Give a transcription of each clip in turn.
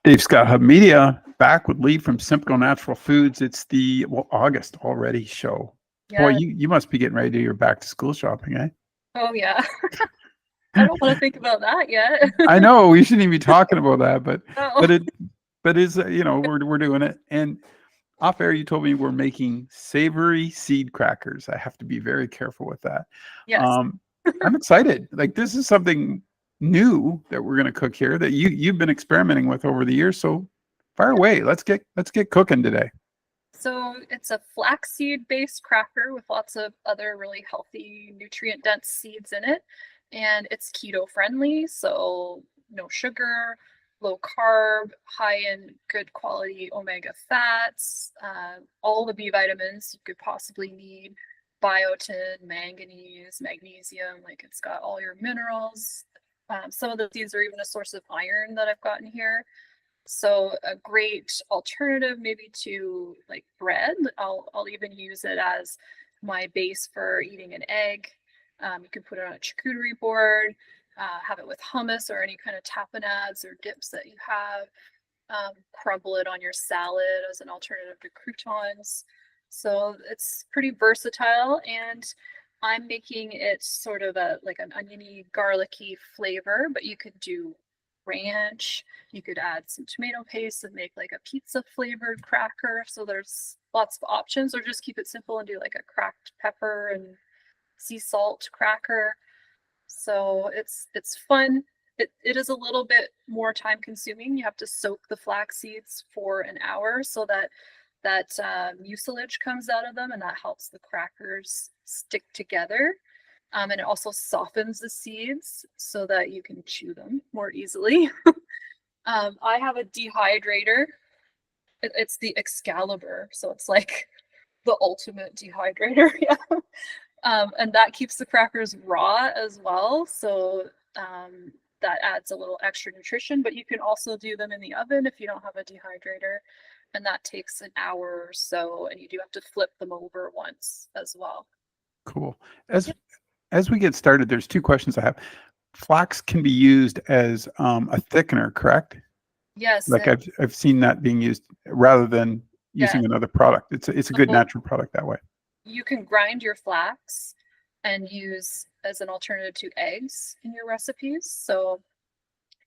Dave Scott Hub Media back with Lee from Simcoe Natural Foods. It's the August already show. Boy, Yeah. you must be getting ready to do your back to school shopping, eh? Oh, yeah. I don't want to think about that yet. I know we shouldn't even be talking about that, but Oh, but it but is we're doing it. And off air, you told me we're making savory seed crackers. I have to be very careful with that. yes. Um, I'm excited. Like this is something new that we're going to cook here that you've been experimenting with over the years. So fire away. Let's get cooking today. So it's a flaxseed-based cracker with lots of other really healthy, nutrient-dense seeds in it. And it's keto-friendly, so no sugar, low carb, high in good quality omega fats, all the B vitamins you could possibly need, biotin, manganese, magnesium, like it's got all your minerals. Some of the seeds are even a source of iron that I've gotten here. So a great alternative maybe to like bread. I'll even use it as my base for eating an egg. You can put it on a charcuterie board, have it with hummus or any kind of tapenades or dips that you have. Crumble it on your salad as an alternative to croutons. So it's pretty versatile, and I'm making it sort of like an oniony, garlicky flavor, but you could do ranch. You could add some tomato paste and make like a pizza flavored cracker. So there's lots of options, or just keep it simple and do like a cracked pepper and sea salt cracker. So it's fun. It is a little bit more time consuming. You have to soak the flax seeds for an hour so that mucilage comes out of them, and that helps the crackers stick together. And it also softens the seeds so that you can chew them more easily. I have a dehydrator. It's the Excalibur, so it's like the ultimate dehydrator. Yeah. And that keeps the crackers raw as well. So that adds a little extra nutrition, but you can also do them in the oven if you don't have a dehydrator. And that takes an hour or so, and you do have to flip them over once as well. Cool. As we get started, there's two questions I have. Flax can be used as a thickener, correct? Yes. Like I've seen that being used rather than Yeah. using another product. It's a good natural product that way. You can grind your flax and use as an alternative to eggs in your recipes. So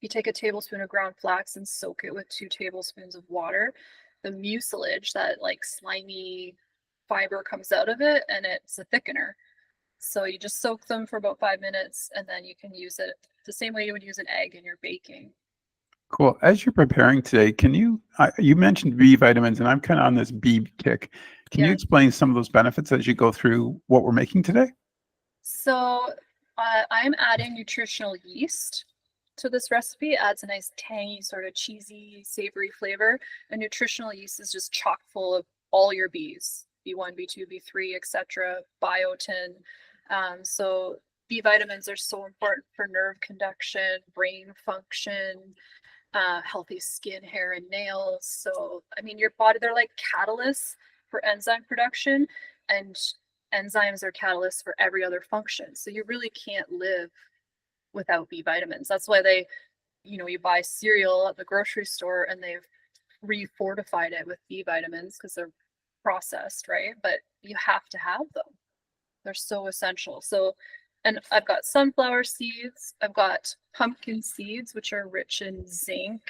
you take a tablespoon of ground flax and soak it with 2 tablespoons of water. The mucilage, that like slimy fiber, comes out of it, and it's a thickener. So you just soak them for about 5 minutes, and then you can use it the same way you would use an egg in your baking. Cool. As you're preparing today, can you mentioned B vitamins, and I'm kind of on this B kick. Can you Yeah. explain some of those benefits as you go through what we're making today? So I'm adding nutritional yeast to this recipe. It adds a nice tangy, sort of cheesy, savory flavor. And nutritional yeast is just chock full of all your Bs, B1, B2, B3, etc., biotin. So B vitamins are so important for nerve conduction, brain function, healthy skin, hair, and nails. So, I mean, your body, they're like catalysts for enzyme production, and enzymes are catalysts for every other function. So you really can't live without B vitamins. That's why you buy cereal at the grocery store and they've refortified it with B vitamins because they're processed, right? But you have to have them. They're so essential. So, and I've got sunflower seeds, I've got pumpkin seeds, which are rich in zinc,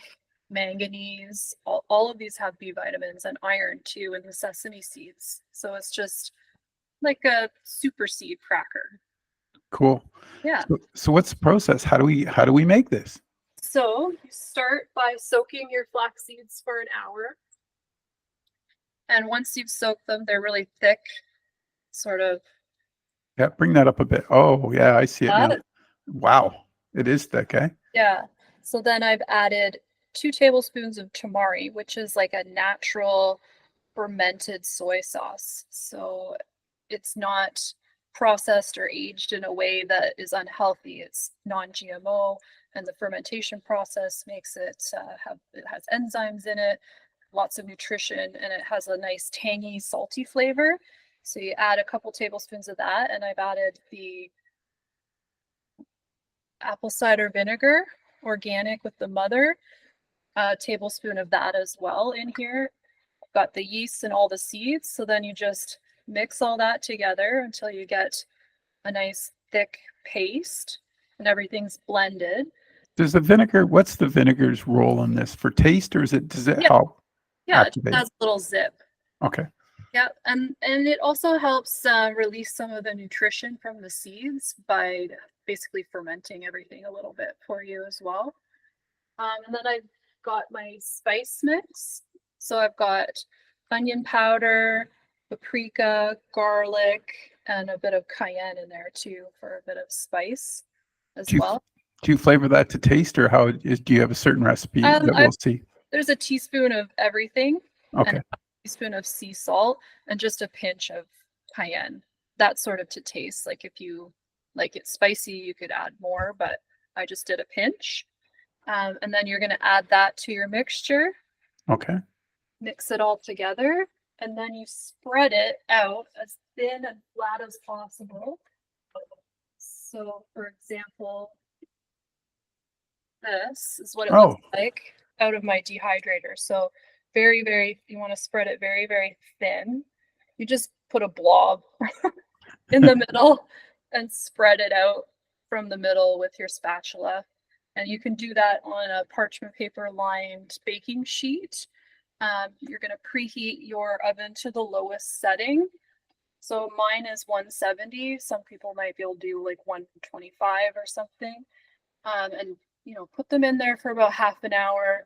manganese. All of these have B vitamins and iron too, and the sesame seeds. So it's just like a super seed cracker. Cool. Yeah. So what's the process? How do we make this? So you start by soaking your flax seeds for an hour. And once you've soaked them, they're really thick, sort of. Yeah, bring that up a bit. Oh, yeah, I see it now. Wow, it is thick, eh? Yeah. So then I've added 2 tablespoons of tamari, which is like a natural fermented soy sauce. So it's not processed or aged in a way that is unhealthy. It's non-GMO, and the fermentation process makes it it has enzymes in it, lots of nutrition, and it has a nice tangy, salty flavor. So you add a couple tablespoons of that, and I've added the apple cider vinegar, organic with the mother. a tablespoon of that as well in here. Got the yeast and all the seeds. So then you just mix all that together until you get a nice thick paste and everything's blended. Does the vinegar, what's the vinegar's role in this for taste, or does it help Yeah, it just activate? has a little zip. Okay. Yeah, and it also helps release some of the nutrition from the seeds by basically fermenting everything a little bit for you as well. And then I've got my spice mix. So I've got onion powder, paprika, garlic, and a bit of cayenne in there too for a bit of spice as well. Do you flavor that to taste, or do you have a certain recipe that we'll see? There's a teaspoon of everything. Okay. And a teaspoon of sea salt and just a pinch of cayenne. That's sort of to taste. Like if you like it spicy, you could add more, but I just did a pinch. And then you're going to add that to your mixture. Okay. Mix it all together, and then you spread it out as thin and flat as possible. So, for example, this is what it looks like out of my dehydrator. So you want to spread it very, very thin. You just put a blob in the middle and spread it out from the middle with your spatula. And you can do that on a parchment paper lined baking sheet. You're going to preheat your oven to the lowest setting. So mine is 170. Some people might be able to do like 125 or something. And put them in there for about half an hour.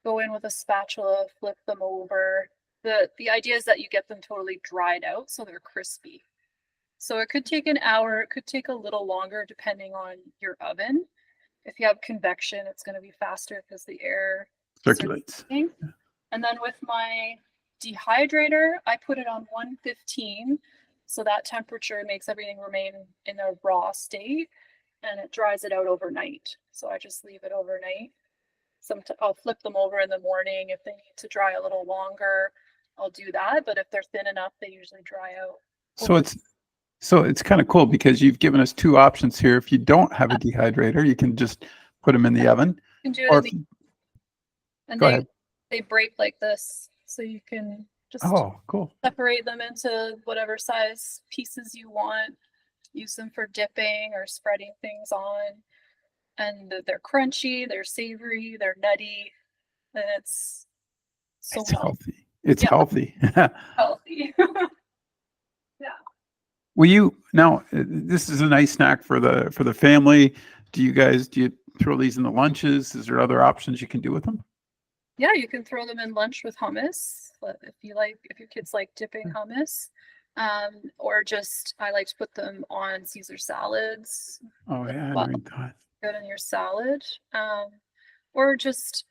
Go in with a spatula, flip them over. The idea is that you get them totally dried out so they're crispy. So it could take an hour, it could take a little longer depending on your oven. If you have convection, it's going to be faster because the air circulates. And then with my dehydrator, I put it on 115. So that temperature makes everything remain in a raw state, and it dries it out overnight. So I just leave it overnight. I'll flip them over in the morning. If they need to dry a little longer, I'll do that. But if they're thin enough, they usually dry out. So it's kind of cool because you've given us two options here. If you don't have a dehydrator, you can just put them in the oven. You can do it go ahead. They break like this, so you can just cool. separate them into whatever size pieces you want. Use them for dipping or spreading things on. And they're crunchy, they're savory, they're nutty, and it's so healthy. It's healthy. Healthy. Yeah. Now this is a nice snack for the family. Do you throw these in the lunches? Is there other options you can do with them? Yeah, you can throw them in lunch with hummus if your kids like dipping hummus. Or just I like to put them on Caesar salads. Oh yeah, I read that. Good in your salad. Or just,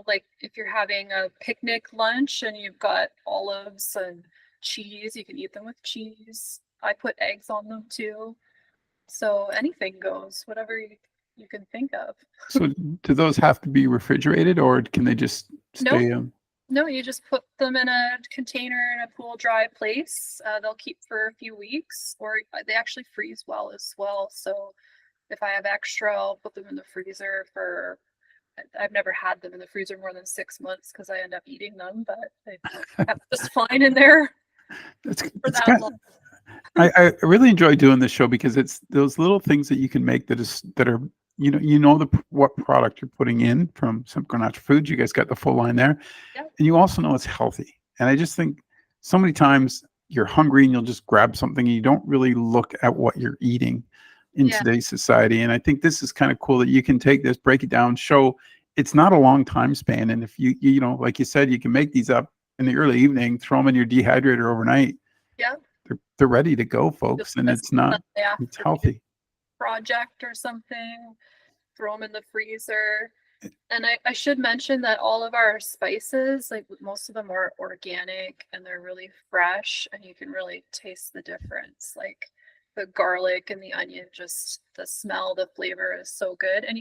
like if you're having a picnic lunch and you've got olives and cheese, you can eat them with cheese. I put eggs on them too. So anything goes, whatever you can think of. So do those have to be refrigerated, or can they just stay in? No, you just put them in a container in a cool, dry place. They'll keep for a few weeks, or they actually freeze well as well. So if I have extra, I'll put them in the freezer I've never had them in the freezer more than 6 months because I end up eating them, but they have just fine in there. I really enjoy doing this show because it's those little things that you can make that are what product you're putting in from Simcoe Natural Foods. You guys got the full line there, and you also know it's healthy. And I just think so many times you're hungry and you'll just grab something and you don't really look at what you're eating in today's society. And I think this is kind of cool that you can take this, break it down, show it's not a long time span. And if you like you said, you can make these up in the early evening, throw them in your dehydrator overnight. Yeah. They're ready to go, folks. And it's healthy. Project or something, throw them in the freezer. And I should mention that all of our spices, like most of them are organic and they're really fresh, and you can really taste the difference. Like the garlic and the onion, just the smell, the flavor is so good. And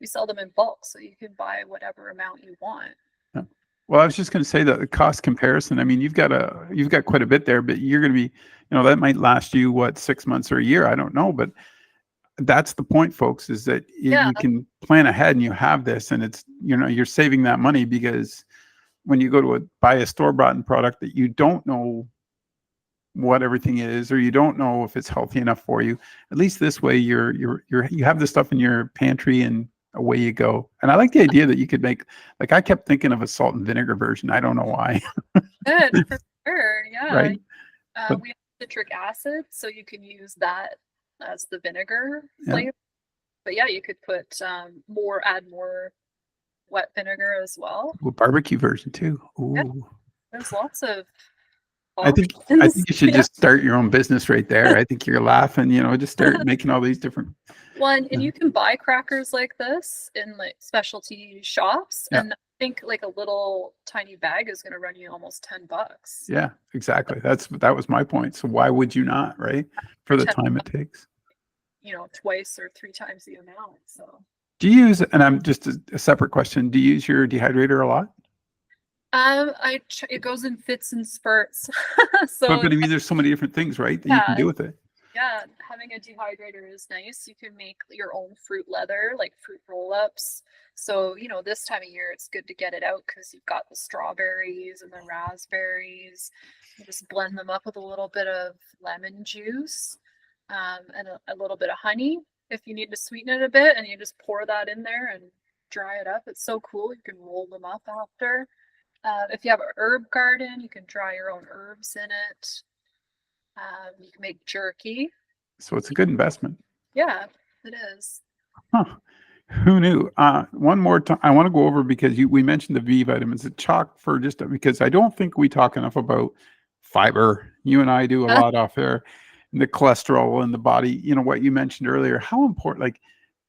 we sell them in bulk, so you can buy whatever amount you want. Yeah. Well, I was just going to say that the cost comparison, I mean, you've got quite a bit there, but you're going to be, that might last you 6 months or a year. I don't know, but that's the point, folks, is that Yeah, you can plan ahead and you have this, and it's, you're saving that money, because when you go to buy a store-bought product that you don't know what everything is, or you don't know if it's healthy enough for you, at least this way you have the stuff in your pantry and away you go. And I like the idea that you could make, like, I kept thinking of a salt and vinegar version. I don't know why. good for sure. Yeah. Right. But We have citric acid, so you can use that as the vinegar yeah, flavor. But yeah, you could put add more wet vinegar as well. a barbecue version too. Yeah, Ooh. there's lots of I think I options. think you should Yeah. just start your own business right there. I think you're laughing, just start making all these different. One, and you can buy crackers like this in like specialty shops, Yeah. and I think like a little tiny bag is going to run you almost $10. Yeah, exactly. That was my point. So why would you not, right? For the 10, time it takes. twice or three times the amount. So Do you use, and I'm just a separate question, do you use your dehydrator a lot? it goes in fits and spurts. So But I mean, there's so many different things, right, that you can yeah, do with it. yeah, having a dehydrator is nice. You can make your own fruit leather, like fruit roll-ups. So, this time of year, it's good to get it out because you've got the strawberries and the raspberries. You just blend them up with a little bit of lemon juice, and a little bit of honey if you need to sweeten it a bit, and you just pour that in there and dry it up. It's so cool. You can roll them up after. If you have an herb garden, you can dry your own herbs in it. You can make jerky. So it's a good investment. Yeah, it is. Huh. Who knew? One more time, I want to go over, because we mentioned the B vitamins. It's chalk for just because I don't think we talk enough about fiber. You and I do a lot off there, and the cholesterol in the body. What you mentioned earlier, how important, like,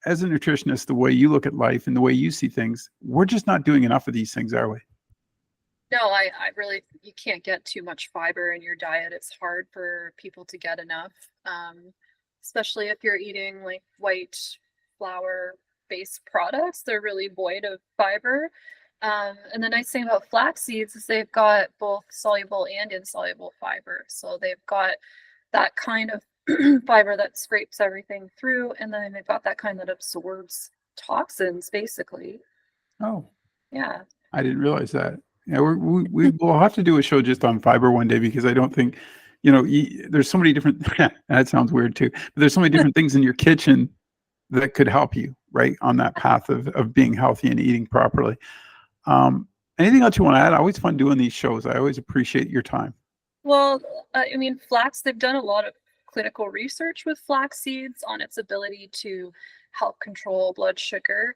as a nutritionist, the way you look at life and the way you see things, we're just not doing enough of these things, are we? No, I really, you can't get too much fiber in your diet. It's hard for people to get enough, especially if you're eating like white flour based products. They're really void of fiber. And the nice thing about flax seeds is they've got both soluble and insoluble fiber. So they've got that kind of fiber that scrapes everything through, and then they've got that kind that absorbs toxins, basically. Oh, Yeah. I didn't realize that. Yeah, we will have to do a show just on fiber one day, because I don't think, there's so many different. That sounds weird too, but there's so many different things in your kitchen that could help you right on that path of being healthy and eating properly. Anything else you want to add? Always fun doing these shows. I always appreciate your time. Well, I mean, flax, they've done a lot of clinical research with flax seeds on its ability to help control blood sugar,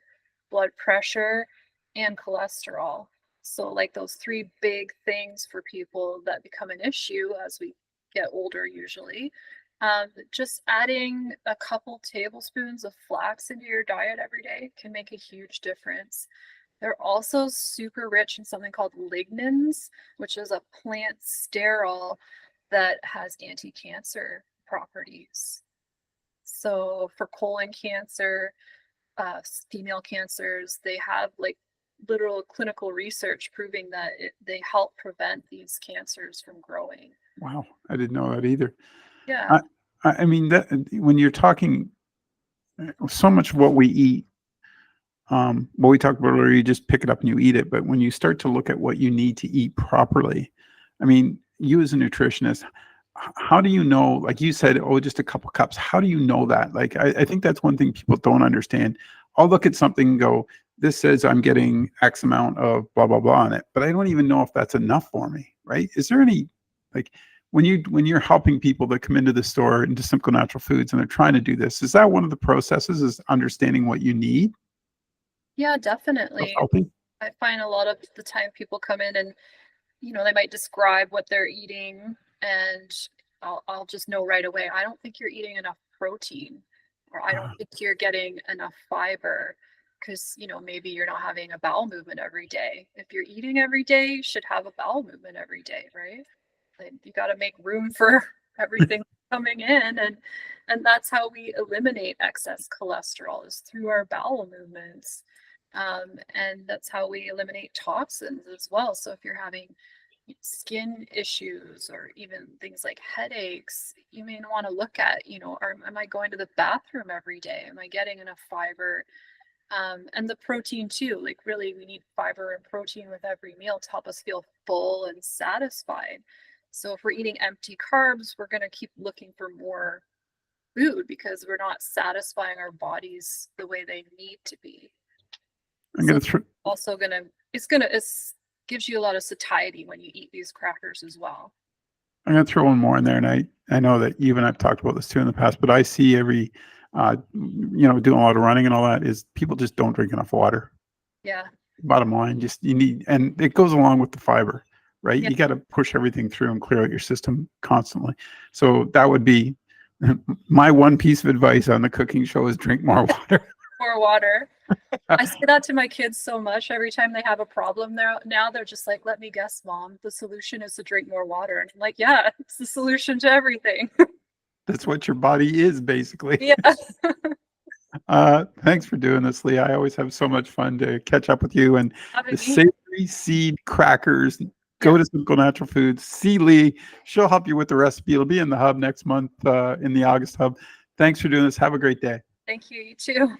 blood pressure, and cholesterol. So, like those three big things for people that become an issue as we get older, usually. Just adding a couple tablespoons of flax into your diet every day can make a huge difference. They're also super rich in something called lignans, which is a plant sterol that has anti-cancer properties. So for colon cancer, female cancers, they have like literal clinical research proving that they help prevent these cancers from growing. Wow, I didn't know that either. Yeah. I mean, that when you're talking, so much of what we eat, what we talked about earlier, you just pick it up and you eat it. But when you start to look at what you need to eat properly, I mean, you as a nutritionist, how do you know, like you said, oh, just a couple cups. How do you know that? Like, I think that's one thing people don't understand. I'll look at something and go, this says I'm getting X amount of blah, blah, blah on it, but I don't even know if that's enough for me, right? Is there any, like, when you're helping people that come into the store, into Simcoe Natural Foods, and they're trying to do this, is that one of the processes, is understanding what you need? Yeah, definitely. Healthy? I find a lot of the time people come in and, they might describe what they're eating, and I'll just know right away, I don't think you're eating enough protein, or I don't think you're getting enough fiber, because, maybe you're not having a bowel movement every day. If you're eating every day, you should have a bowel movement every day, right? Like, you got to make room for everything coming in, and that's how we eliminate excess cholesterol, is through our bowel movements. And that's how we eliminate toxins as well. So if you're having skin issues or even things like headaches, you may want to look at, am I going to the bathroom every day? Am I getting enough fiber? And the protein too, like really we need fiber and protein with every meal to help us feel full and satisfied. So if we're eating empty carbs, we're going to keep looking for more food because we're not satisfying our bodies the way they need to be. I'm going to also gives you a lot of satiety when you eat these crackers as well. I'm going to throw one more in there, and I know that you and I've talked about this too in the past, but I see doing a lot of running and all that is people just don't drink enough water. Yeah. Bottom line, you need, and it goes along with the fiber, right? Yeah. You got to push everything through and clear out your system constantly. So that would be my one piece of advice on the cooking show is drink more water. More water. I say that to my kids so much. Every time they have a problem now they're just like, let me guess, Mom, the solution is to drink more water. And I'm like, yeah, it's the solution to everything. That's what your body is, basically. Yeah. Thanks for doing this, Lee. I always have so much fun to catch up with you. And the Savoury Seed Crackers, go to Simcoe Natural Foods, see Lee. She'll help you with the recipe. It'll be in the hub next month, in the August hub. Thanks for doing this. Have a great day. Thank you. You too.